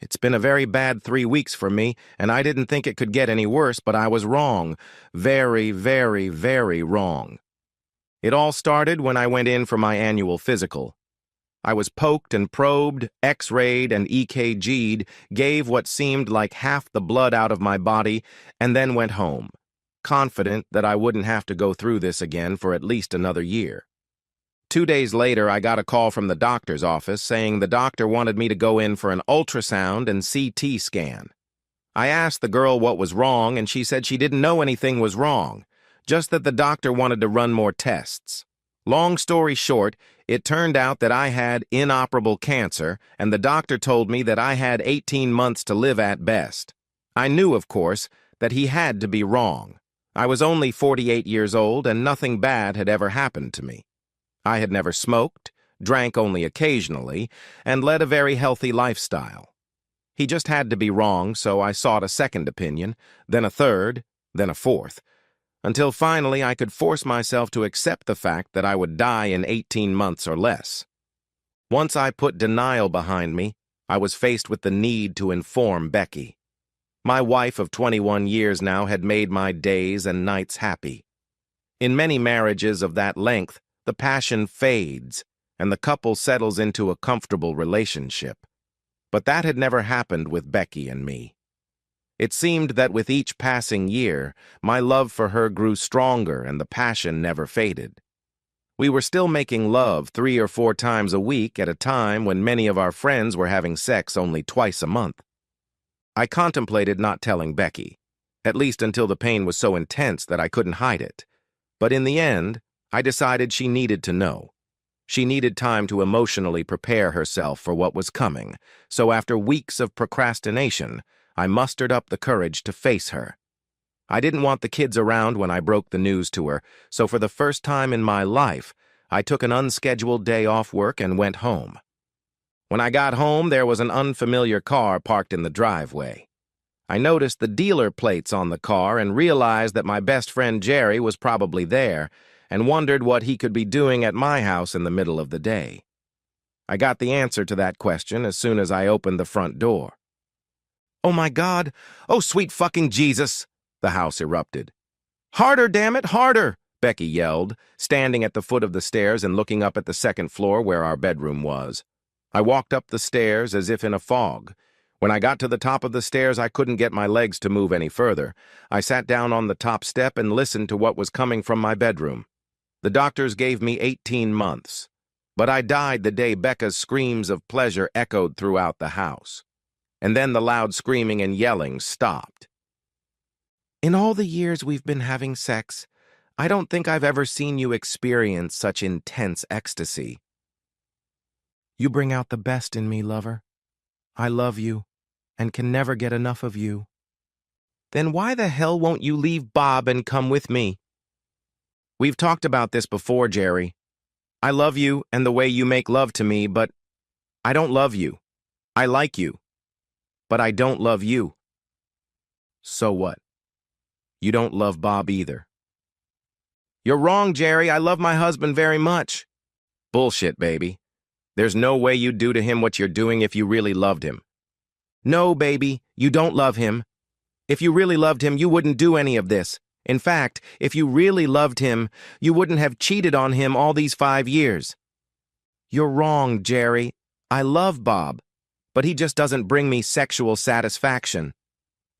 It's been a very bad 3 weeks for me, and I didn't think it could get any worse, but I was wrong. Very, very, very wrong. It all started when I went in for my annual physical. I was poked and probed, X-rayed and EKG'd, gave what seemed like half the blood out of my body, and then went home, confident that I wouldn't have to go through this again for at least another year. 2 days later, I got a call from the doctor's office saying the doctor wanted me to go in for an ultrasound and CT scan. I asked the girl what was wrong, and she said she didn't know anything was wrong, just that the doctor wanted to run more tests. Long story short, it turned out that I had inoperable cancer, and the doctor told me that I had 18 months to live at best. I knew, of course, that he had to be wrong. I was only 48 years old, and nothing bad had ever happened to me. I had never smoked, drank only occasionally, and led a very healthy lifestyle. He just had to be wrong, so I sought a second opinion, then a third, then a fourth, until finally I could force myself to accept the fact that I would die in 18 months or less. Once I put denial behind me, I was faced with the need to inform Becky. My wife of 21 years now had made my days and nights happy. In many marriages of that length, the passion fades, and the couple settles into a comfortable relationship. But that had never happened with Becky and me. It seemed that with each passing year, my love for her grew stronger and the passion never faded. We were still making love 3 or 4 times a week at a time when many of our friends were having sex only twice a month. I contemplated not telling Becky, at least until the pain was so intense that I couldn't hide it. But in the end, I decided she needed to know. She needed time to emotionally prepare herself for what was coming, so after weeks of procrastination, I mustered up the courage to face her. I didn't want the kids around when I broke the news to her, so for the first time in my life, I took an unscheduled day off work and went home. When I got home, there was an unfamiliar car parked in the driveway. I noticed the dealer plates on the car and realized that my best friend Jerry was probably there, and wondered what he could be doing at my house in the middle of the day. I got the answer to that question as soon as I opened the front door. "Oh my God! Oh sweet fucking Jesus!" the house erupted. "Harder, damn it, harder!" Becky yelled, standing at the foot of the stairs and looking up at the second floor where our bedroom was. I walked up the stairs as if in a fog. When I got to the top of the stairs, I couldn't get my legs to move any further. I sat down on the top step and listened to what was coming from my bedroom. The doctors gave me 18 months, but I died the day Becca's screams of pleasure echoed throughout the house. And then the loud screaming and yelling stopped. "In all the years we've been having sex, I don't think I've ever seen you experience such intense ecstasy. You bring out the best in me, lover. I love you, and can never get enough of you. Then why the hell won't you leave Bob and come with me? We've talked about this before, Jerry. I love you and the way you make love to me, but I don't love you. I like you, but I don't love you." "So what? You don't love Bob either." "You're wrong, Jerry. I love my husband very much." "Bullshit, baby. There's no way you'd do to him what you're doing if you really loved him." "No, baby, you don't love him. If you really loved him, you wouldn't do any of this. In fact, if you really loved him, you wouldn't have cheated on him all these 5 years. "You're wrong, Jerry. I love Bob, but he just doesn't bring me sexual satisfaction.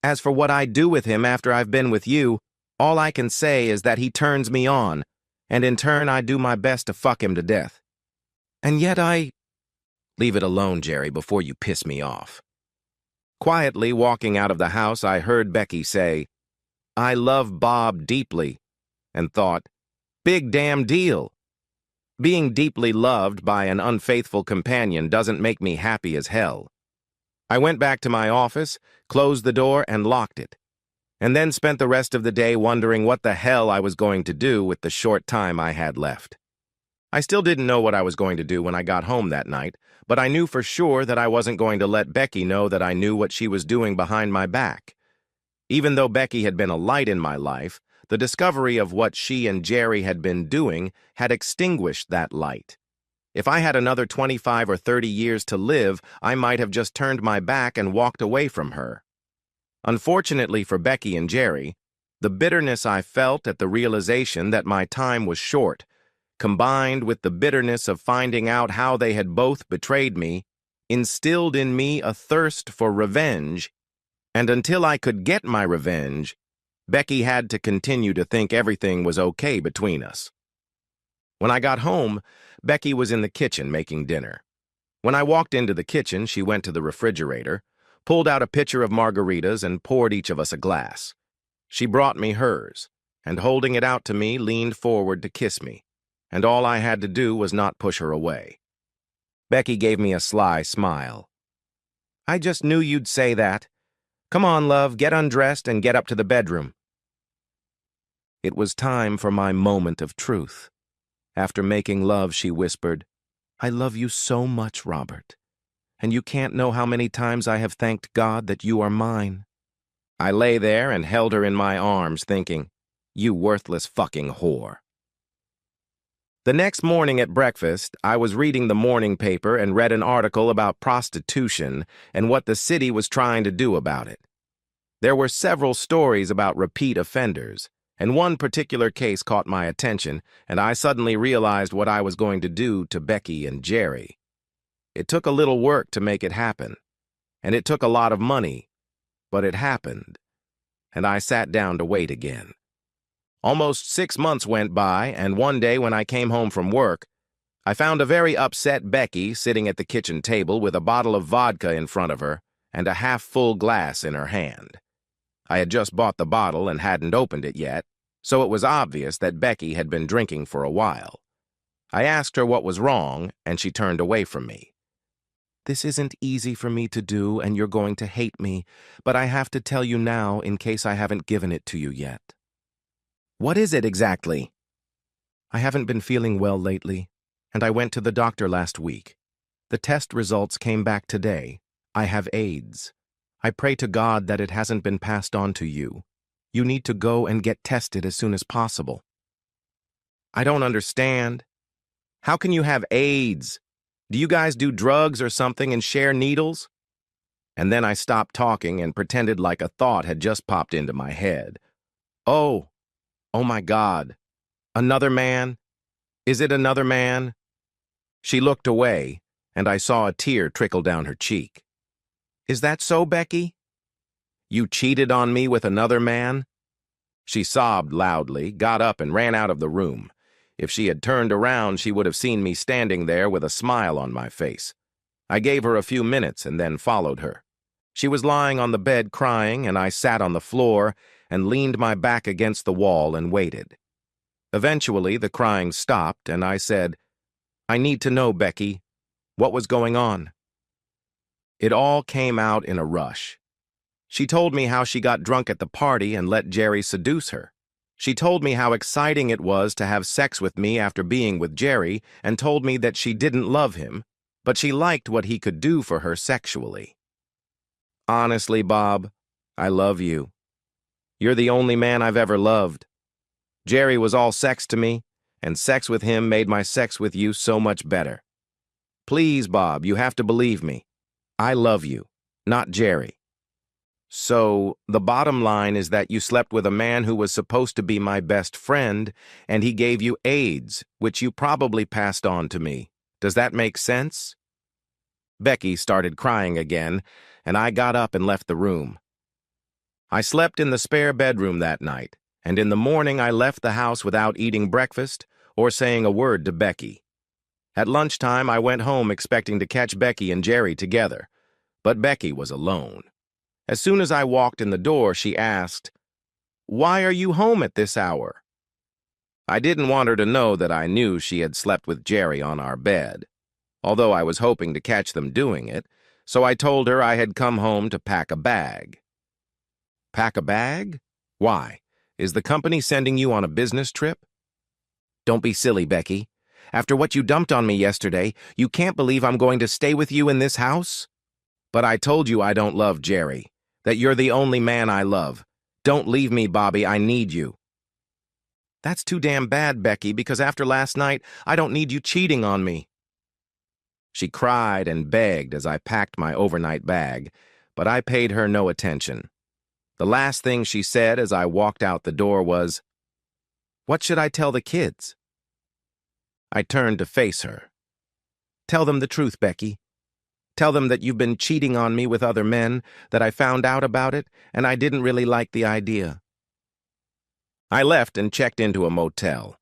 As for what I do with him after I've been with you, all I can say is that he turns me on, and in turn I do my best to fuck him to death. And yet Leave it alone, Jerry, before you piss me off." Quietly walking out of the house, I heard Becky say, "I love Bob deeply," and thought, big damn deal. Being deeply loved by an unfaithful companion doesn't make me happy as hell. I went back to my office, closed the door, and locked it, and then spent the rest of the day wondering what the hell I was going to do with the short time I had left. I still didn't know what I was going to do when I got home that night, but I knew for sure that I wasn't going to let Becky know that I knew what she was doing behind my back. Even though Becky had been a light in my life, the discovery of what she and Jerry had been doing had extinguished that light. If I had another 25 or 30 years to live, I might have just turned my back and walked away from her. Unfortunately for Becky and Jerry, the bitterness I felt at the realization that my time was short, combined with the bitterness of finding out how they had both betrayed me, instilled in me a thirst for revenge, and until I could get my revenge, Becky had to continue to think everything was okay between us. When I got home, Becky was in the kitchen making dinner. When I walked into the kitchen, she went to the refrigerator, pulled out a pitcher of margaritas, and poured each of us a glass. She brought me hers, and holding it out to me, leaned forward to kiss me, and all I had to do was not push her away. Becky gave me a sly smile. "I just knew you'd say that. Come on, love, get undressed and get up to the bedroom." It was time for my moment of truth. After making love, she whispered, "I love you so much, Robert, and you can't know how many times I have thanked God that you are mine." I lay there and held her in my arms, thinking, "You worthless fucking whore." The next morning at breakfast, I was reading the morning paper and read an article about prostitution and what the city was trying to do about it. There were several stories about repeat offenders, and one particular case caught my attention, and I suddenly realized what I was going to do to Becky and Jerry. It took a little work to make it happen, and it took a lot of money, but it happened, and I sat down to wait again. Almost 6 months went by, and one day when I came home from work, I found a very upset Becky sitting at the kitchen table with a bottle of vodka in front of her and a half-full glass in her hand. I had just bought the bottle and hadn't opened it yet, so it was obvious that Becky had been drinking for a while. I asked her what was wrong, and she turned away from me. "This isn't easy for me to do, and you're going to hate me, but I have to tell you now in case I haven't given it to you yet." "What is it exactly?" "I haven't been feeling well lately, and I went to the doctor last week. The test results came back today. I have AIDS. I pray to God that it hasn't been passed on to you. You need to go and get tested as soon as possible." "I don't understand. How can you have AIDS? Do you guys do drugs or something and share needles?" And then I stopped talking and pretended like a thought had just popped into my head. Oh my God. Another man? Is it another man?" She looked away, and I saw a tear trickle down her cheek. "Is that so, Becky? You cheated on me with another man?" She sobbed loudly, got up, and ran out of the room. If she had turned around, she would have seen me standing there with a smile on my face. I gave her a few minutes and then followed her. She was lying on the bed crying, and I sat on the floor and leaned my back against the wall and waited. Eventually, the crying stopped, and I said, "I need to know, Becky. What was going on?" It all came out in a rush. She told me how she got drunk at the party and let Jerry seduce her. She told me how exciting it was to have sex with me after being with Jerry, and told me that she didn't love him, but she liked what he could do for her sexually. Honestly, Bob, I love you. You're the only man I've ever loved. Jerry was all sex to me, and sex with him made my sex with you so much better. Please, Bob, you have to believe me. I love you, not Jerry. So, the bottom line is that you slept with a man who was supposed to be my best friend, and he gave you AIDS, which you probably passed on to me. Does that make sense? Becky started crying again, and I got up and left the room. I slept in the spare bedroom that night, and in the morning I left the house without eating breakfast or saying a word to Becky. At lunchtime, I went home expecting to catch Becky and Jerry together, but Becky was alone. As soon as I walked in the door, she asked, "Why are you home at this hour?" I didn't want her to know that I knew she had slept with Jerry on our bed, although I was hoping to catch them doing it, so I told her I had come home to pack a bag. Pack a bag? Why? Is the company sending you on a business trip? Don't be silly, Becky. After what you dumped on me yesterday, you can't believe I'm going to stay with you in this house? But I told you I don't love Jerry, that you're the only man I love. Don't leave me, Bobby, I need you. That's too damn bad, Becky, because after last night, I don't need you cheating on me. She cried and begged as I packed my overnight bag, but I paid her no attention. The last thing she said as I walked out the door was, "What should I tell the kids?" I turned to face her. "Tell them the truth, Becky. Tell them that you've been cheating on me with other men, that I found out about it, and I didn't really like the idea." I left and checked into a motel.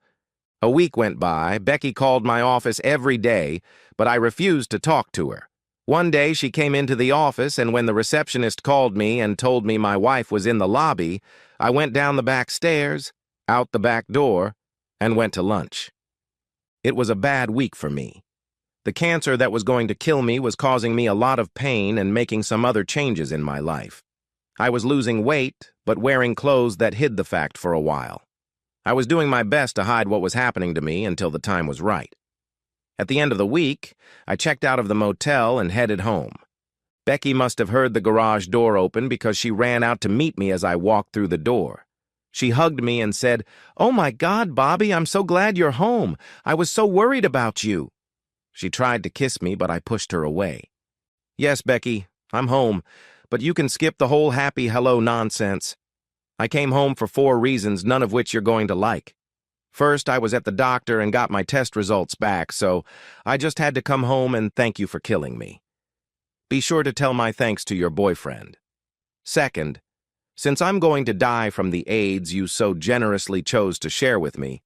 A week went by. Becky called my office every day, but I refused to talk to her. One day she came into the office, and when the receptionist called me and told me my wife was in the lobby, I went down the back stairs, out the back door, and went to lunch. It was a bad week for me. The cancer that was going to kill me was causing me a lot of pain and making some other changes in my life. I was losing weight, but wearing clothes that hid the fact for a while. I was doing my best to hide what was happening to me until the time was right. At the end of the week, I checked out of the motel and headed home. Becky must have heard the garage door open because she ran out to meet me as I walked through the door. She hugged me and said, "Oh my God, Bobby, I'm so glad you're home. I was so worried about you." She tried to kiss me, but I pushed her away. "Yes, Becky, I'm home, but you can skip the whole happy hello nonsense. I came home for 4 reasons, none of which you're going to like. First, I was at the doctor and got my test results back, so I just had to come home and thank you for killing me. Be sure to tell my thanks to your boyfriend. Second, since I'm going to die from the AIDS you so generously chose to share with me,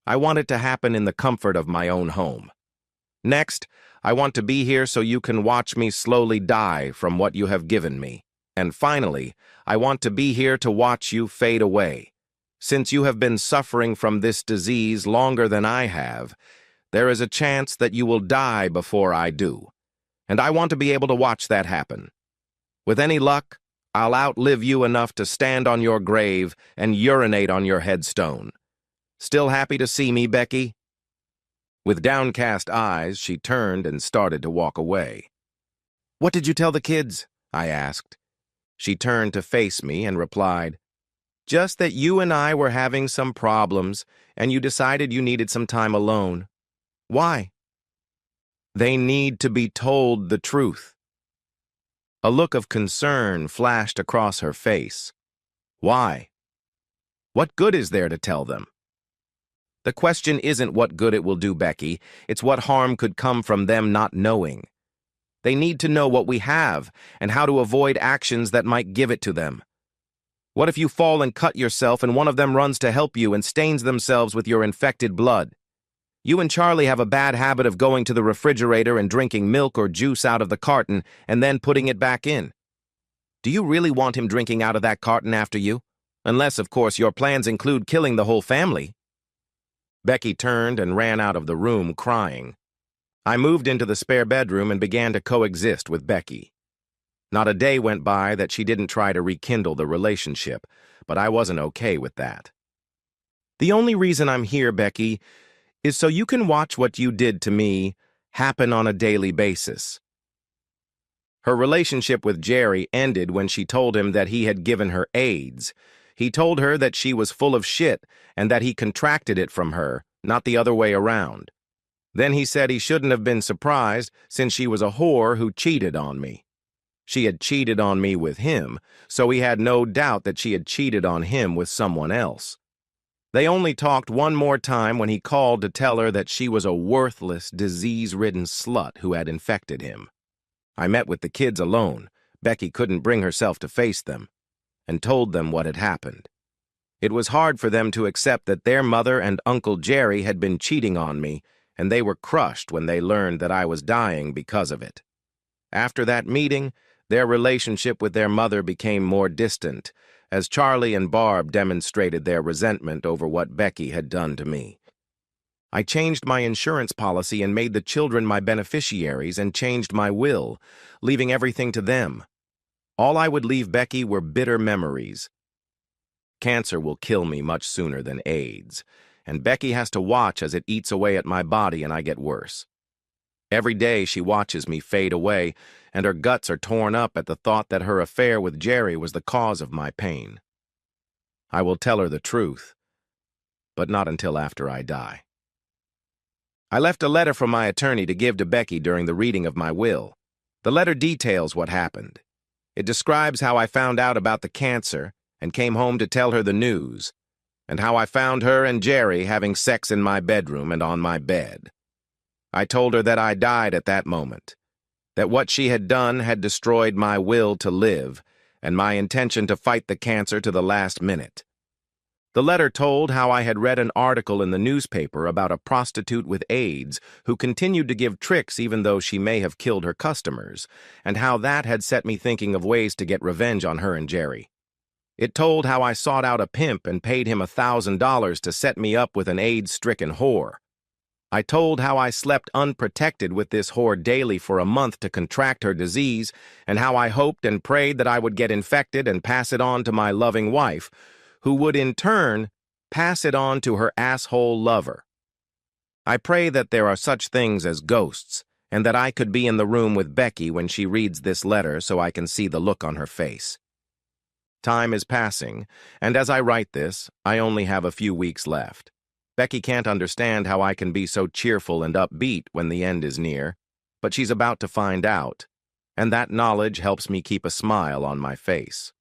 I want it to happen in the comfort of my own home. Next, I want to be here so you can watch me slowly die from what you have given me. And finally, I want to be here to watch you fade away. Since you have been suffering from this disease longer than I have, there is a chance that you will die before I do. And I want to be able to watch that happen. With any luck, I'll outlive you enough to stand on your grave and urinate on your headstone. Still happy to see me, Becky?" With downcast eyes, she turned and started to walk away. "What did you tell the kids?" I asked. She turned to face me and replied, "Just that you and I were having some problems, and you decided you needed some time alone. Why?" "They need to be told the truth." A look of concern flashed across her face. "Why? What good is there to tell them?" "The question isn't what good it will do, Becky. It's what harm could come from them not knowing. They need to know what we have and how to avoid actions that might give it to them. What if you fall and cut yourself and one of them runs to help you and stains themselves with your infected blood? You and Charlie have a bad habit of going to the refrigerator and drinking milk or juice out of the carton and then putting it back in. Do you really want him drinking out of that carton after you? Unless, of course, your plans include killing the whole family." Becky turned and ran out of the room crying. I moved into the spare bedroom and began to coexist with Becky. Not a day went by that she didn't try to rekindle the relationship, but I wasn't okay with that. "The only reason I'm here, Becky, is so you can watch what you did to me happen on a daily basis." Her relationship with Jerry ended when she told him that he had given her AIDS. He told her that she was full of shit and that he contracted it from her, not the other way around. Then he said he shouldn't have been surprised since she was a whore who cheated on me. She had cheated on me with him, so he had no doubt that she had cheated on him with someone else. They only talked one more time when he called to tell her that she was a worthless, disease-ridden slut who had infected him. I met with the kids alone. Becky couldn't bring herself to face them, and told them what had happened. It was hard for them to accept that their mother and Uncle Jerry had been cheating on me, and they were crushed when they learned that I was dying because of it. After that meeting, their relationship with their mother became more distant, as Charlie and Barb demonstrated their resentment over what Becky had done to me. I changed my insurance policy and made the children my beneficiaries and changed my will, leaving everything to them. All I would leave Becky were bitter memories. Cancer will kill me much sooner than AIDS, and Becky has to watch as it eats away at my body and I get worse. Every day she watches me fade away, and her guts are torn up at the thought that her affair with Jerry was the cause of my pain. I will tell her the truth, but not until after I die. I left a letter from my attorney to give to Becky during the reading of my will. The letter details what happened. It describes how I found out about the cancer and came home to tell her the news, and how I found her and Jerry having sex in my bedroom and on my bed. I told her that I died at that moment, that what she had done had destroyed my will to live and my intention to fight the cancer to the last minute. The letter told how I had read an article in the newspaper about a prostitute with AIDS who continued to give tricks even though she may have killed her customers, and how that had set me thinking of ways to get revenge on her and Jerry. It told how I sought out a pimp and paid him $1,000 to set me up with an AIDS-stricken whore. I told how I slept unprotected with this whore daily for a month to contract her disease, and how I hoped and prayed that I would get infected and pass it on to my loving wife, who would in turn pass it on to her asshole lover. I pray that there are such things as ghosts, and that I could be in the room with Becky when she reads this letter so I can see the look on her face. Time is passing, and as I write this, I only have a few weeks left. Becky can't understand how I can be so cheerful and upbeat when the end is near, but she's about to find out, and that knowledge helps me keep a smile on my face.